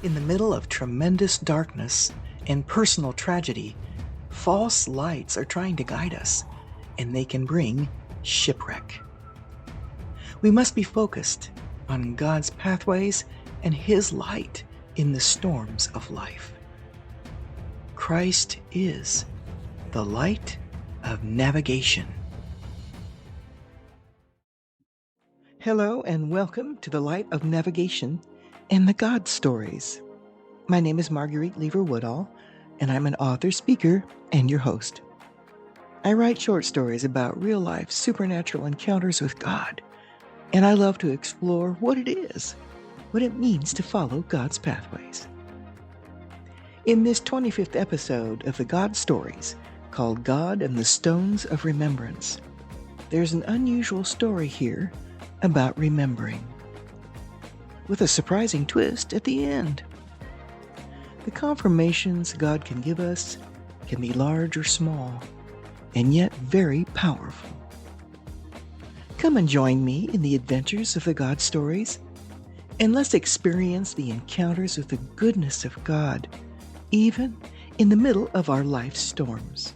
In the middle of tremendous darkness and personal tragedy, false lights are trying to guide us, and they can bring shipwreck. We must be focused on God's pathways and His light in the storms of life. Christ is the light of navigation. Hello and welcome to the Light of Navigation and the God Stories. My name is Marguerite Lever-Woodall, and I'm an author, speaker, and your host. I write short stories about real-life supernatural encounters with God, and I love to explore what it is, what it means to follow God's pathways. In this 25th episode of the God Stories, called God and the Stones of Remembrance, there's an unusual story here about remembering, with a surprising twist at the end. The confirmations God can give us can be large or small, and yet very powerful. Come and join me in the adventures of the God Stories, and let's experience the encounters with the goodness of God, even in the middle of our life's storms.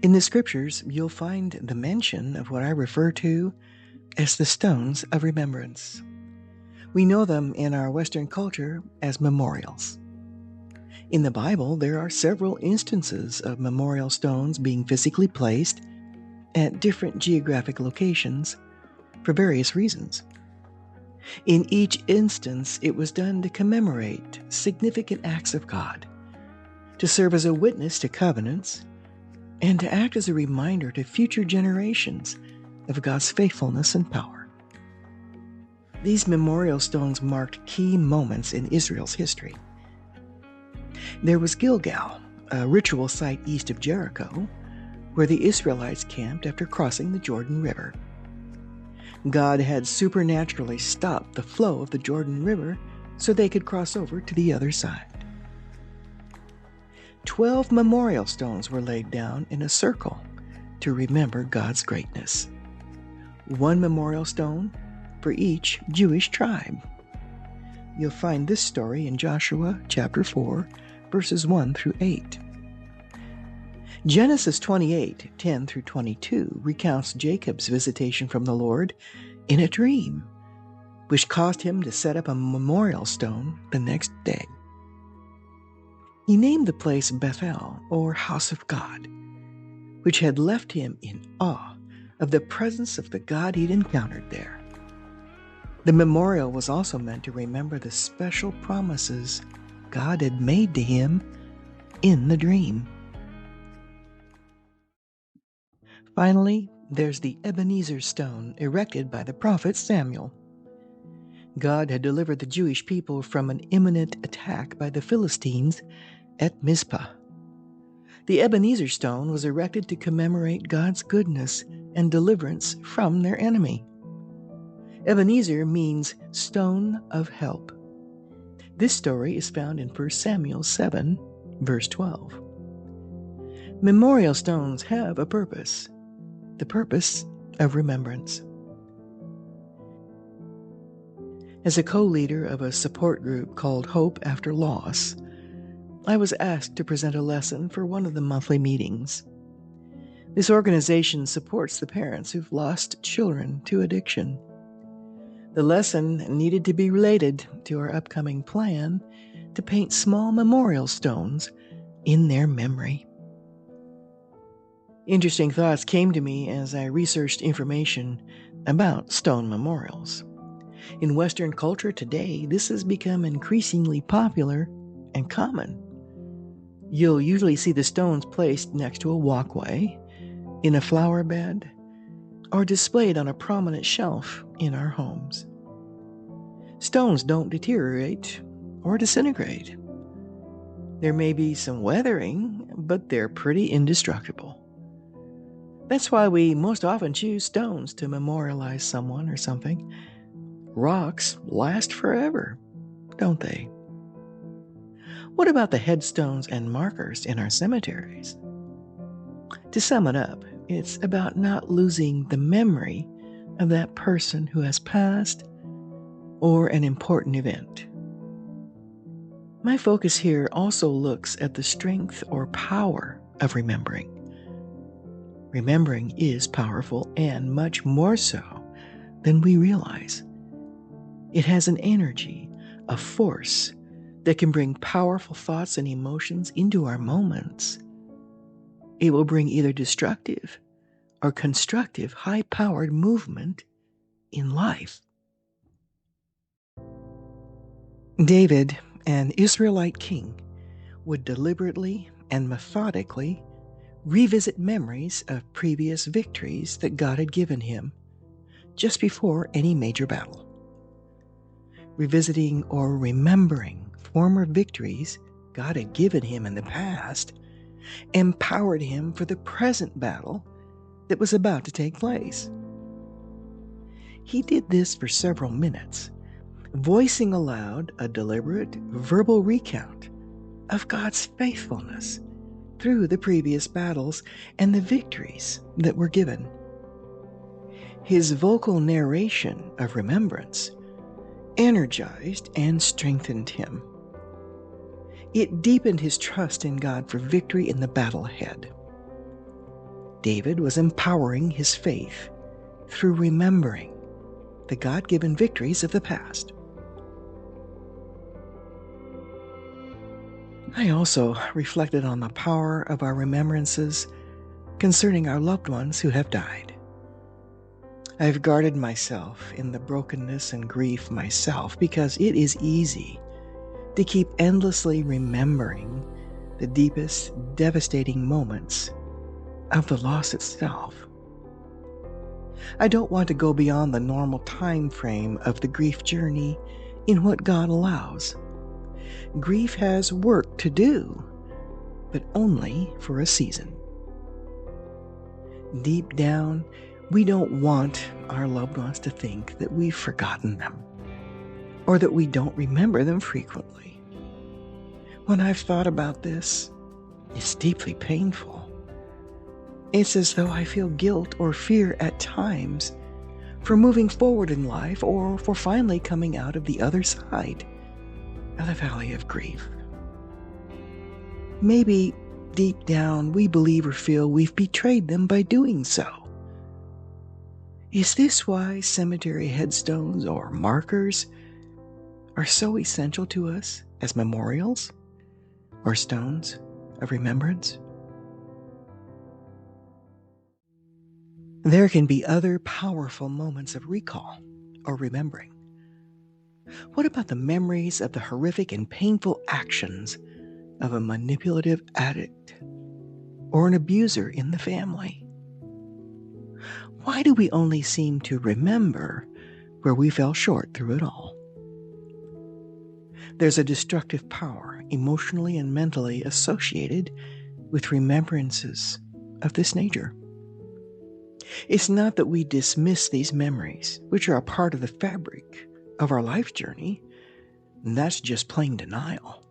In the scriptures, you'll find the mention of what I refer to as the Stones of Remembrance. We know them in our Western culture as memorials. In the Bible, there are several instances of memorial stones being physically placed at different geographic locations for various reasons. In each instance, it was done to commemorate significant acts of God, to serve as a witness to covenants, and to act as a reminder to future generations of God's faithfulness and power. These memorial stones marked key moments in Israel's history. There was Gilgal, a ritual site east of Jericho, where the Israelites camped after crossing the Jordan River. God had supernaturally stopped the flow of the Jordan River so they could cross over to the other side. 12 memorial stones were laid down in a circle to remember God's greatness. One memorial stone for each Jewish tribe. You'll find this story in Joshua chapter 4, verses 1 through 8. Genesis 28, 10 through 22 recounts Jacob's visitation from the Lord in a dream, which caused him to set up a memorial stone the next day. He named the place Bethel, or House of God, which had left him in awe of the presence of the God he'd encountered there. The memorial was also meant to remember the special promises God had made to him in the dream. Finally, there's the Ebenezer stone erected by the prophet Samuel. God had delivered the Jewish people from an imminent attack by the Philistines at Mizpah. The Ebenezer stone was erected to commemorate God's goodness and deliverance from their enemy. Ebenezer means stone of help. This story is found in 1 Samuel 7, verse 12. Memorial stones have a purpose, the purpose of remembrance. As a co-leader of a support group called Hope After Loss, I was asked to present a lesson for one of the monthly meetings. This organization supports the parents who've lost children to addiction. The lesson needed to be related to our upcoming plan to paint small memorial stones in their memory. Interesting thoughts came to me as I researched information about stone memorials. In Western culture today, this has become increasingly popular and common. You'll usually see the stones placed next to a walkway, in a flower bed, or displayed on a prominent shelf in our homes. Stones don't deteriorate or disintegrate. There may be some weathering, but they're pretty indestructible. That's why we most often choose stones to memorialize someone or something. Rocks last forever, don't they? What about the headstones and markers in our cemeteries? To sum it up, it's about not losing the memory of that person who has passed or an important event. My focus here also looks at the strength or power of remembering. Remembering is powerful and much more so than we realize. It has an energy, a force that can bring powerful thoughts and emotions into our moments. It will bring either destructive or constructive, high-powered movement in life. David, an Israelite king, would deliberately and methodically revisit memories of previous victories that God had given him just before any major battle. Revisiting or remembering former victories God had given him in the past empowered him for the present battle that was about to take place. He did this for several minutes, voicing aloud a deliberate verbal recount of God's faithfulness through the previous battles and the victories that were given. His vocal narration of remembrance energized and strengthened him. It deepened his trust in God for victory in the battle ahead. David was empowering his faith through remembering the God-given victories of the past. I also reflected on the power of our remembrances concerning our loved ones who have died. I've guarded myself in the brokenness and grief myself because it is easy to keep endlessly remembering the deepest, devastating moments of the loss itself. I don't want to go beyond the normal time frame of the grief journey in what God allows. Grief has work to do, but only for a season. Deep down, we don't want our loved ones to think that we've forgotten them, or that we don't remember them frequently. When I've thought about this, it's deeply painful. It's as though I feel guilt or fear at times for moving forward in life or for finally coming out of the other side of the valley of grief. Maybe deep down we believe or feel we've betrayed them by doing so. Is this why cemetery headstones or markers are so essential to us as memorials or stones of remembrance? There can be other powerful moments of recall or remembering. What about the memories of the horrific and painful actions of a manipulative addict or an abuser in the family? Why do we only seem to remember where we fell short through it all? There's a destructive power, emotionally and mentally, associated with remembrances of this nature. It's not that we dismiss these memories, which are a part of the fabric of our life journey. That's just plain denial.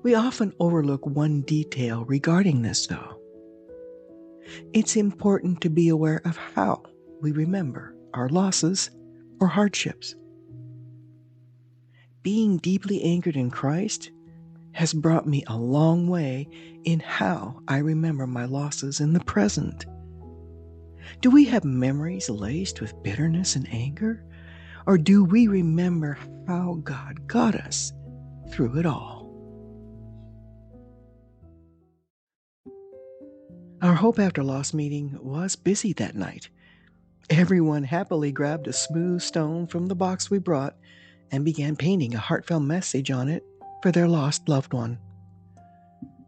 We often overlook one detail regarding this, though. It's important to be aware of how we remember our losses or hardships. Being deeply anchored in Christ has brought me a long way in how I remember my losses in the present. Do we have memories laced with bitterness and anger? Or do we remember how God got us through it all? Our Hope After Loss meeting was busy that night. Everyone happily grabbed a smooth stone from the box we brought and began painting a heartfelt message on it for their lost loved one.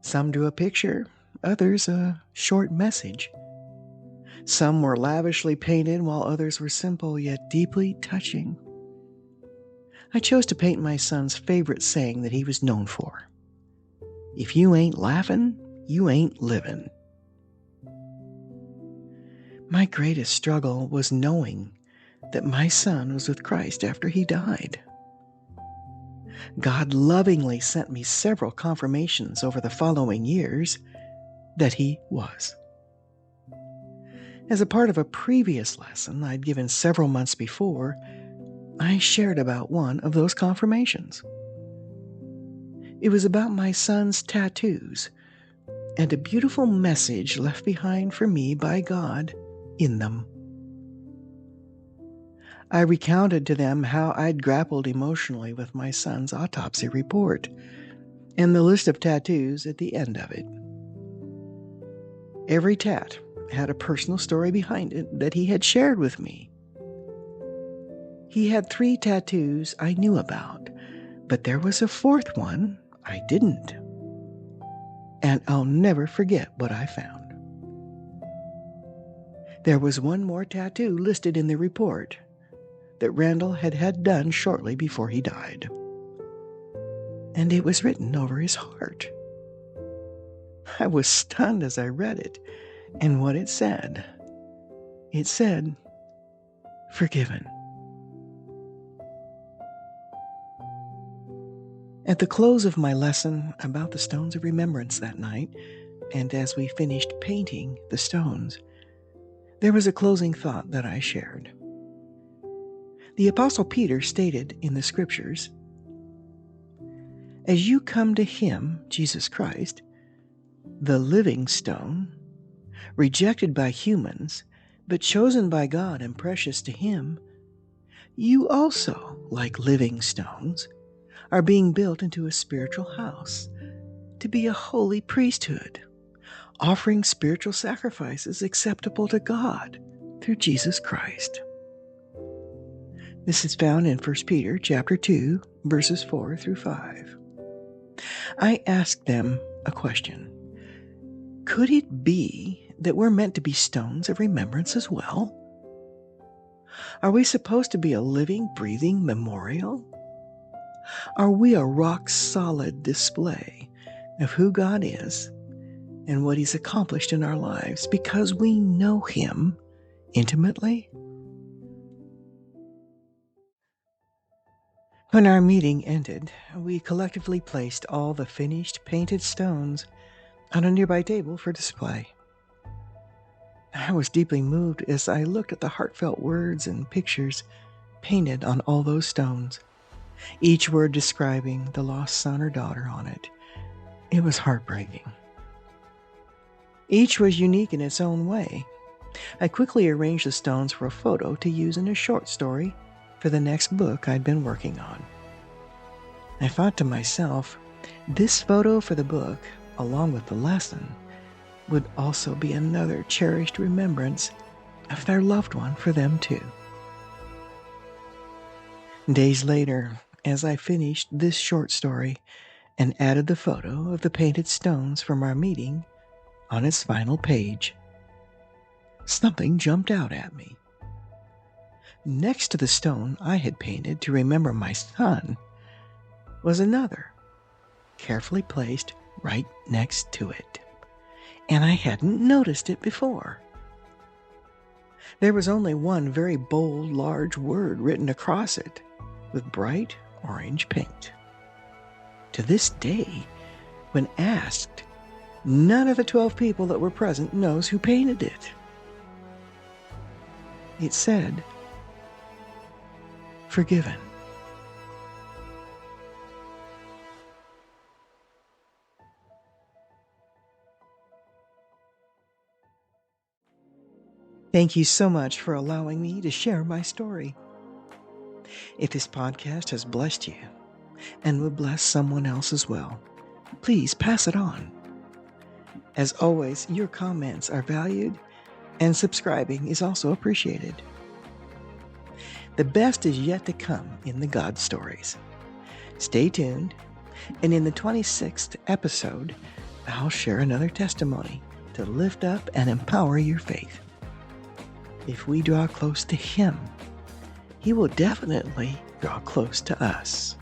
Some drew a picture, others a short message. Some were lavishly painted, while others were simple yet deeply touching. I chose to paint my son's favorite saying that he was known for. If you ain't laughing, you ain't living. My greatest struggle was knowing that my son was with Christ after he died. God lovingly sent me several confirmations over the following years that he was. As a part of a previous lesson I'd given several months before, I shared about one of those confirmations. It was about my son's tattoos and a beautiful message left behind for me by God in them. I recounted to them how I'd grappled emotionally with my son's autopsy report and the list of tattoos at the end of it. Every tat had a personal story behind it that he had shared with me. He had 3 tattoos I knew about, but there was a 4th one I didn't. And I'll never forget what I found. There was one more tattoo listed in the report that Randall had had done shortly before he died. And it was written over his heart. I was stunned as I read it, and what it said. It said, "Forgiven." At the close of my lesson about the Stones of Remembrance that night, and as we finished painting the stones, there was a closing thought that I shared. The Apostle Peter stated in the Scriptures, "As you come to him, Jesus Christ, the living stone, rejected by humans, but chosen by God and precious to him, you also, like living stones, are being built into a spiritual house to be a holy priesthood, offering spiritual sacrifices acceptable to God through Jesus Christ." This is found in 1 Peter chapter 2, verses 4 through 5. I asked them a question. Could it be that we're meant to be stones of remembrance as well? Are we supposed to be a living, breathing memorial? Are we a rock-solid display of who God is and what He's accomplished in our lives because we know Him intimately? When our meeting ended, we collectively placed all the finished painted stones on a nearby table for display. I was deeply moved as I looked at the heartfelt words and pictures painted on all those stones, each word describing the lost son or daughter on it. It was heartbreaking. Each was unique in its own way. I quickly arranged the stones for a photo to use in a short story for the next book I'd been working on. I thought to myself, this photo for the book, along with the lesson, would also be another cherished remembrance of their loved one for them too. Days later, as I finished this short story and added the photo of the painted stones from our meeting on its final page, something jumped out at me. Next to the stone I had painted to remember my son was another, carefully placed right next to it, and I hadn't noticed it before. There was only one very bold, large word written across it with bright orange paint. To this day, when asked, none of the 12 people that were present knows who painted it. It said, "Forgiven." Thank you so much for allowing me to share my story. If this podcast has blessed you and will bless someone else as well, please pass it on. As always, your comments are valued and subscribing is also appreciated. The best is yet to come in the God stories. Stay tuned, and in the 26th episode, I'll share another testimony to lift up and empower your faith. If we draw close to Him, He will definitely draw close to us.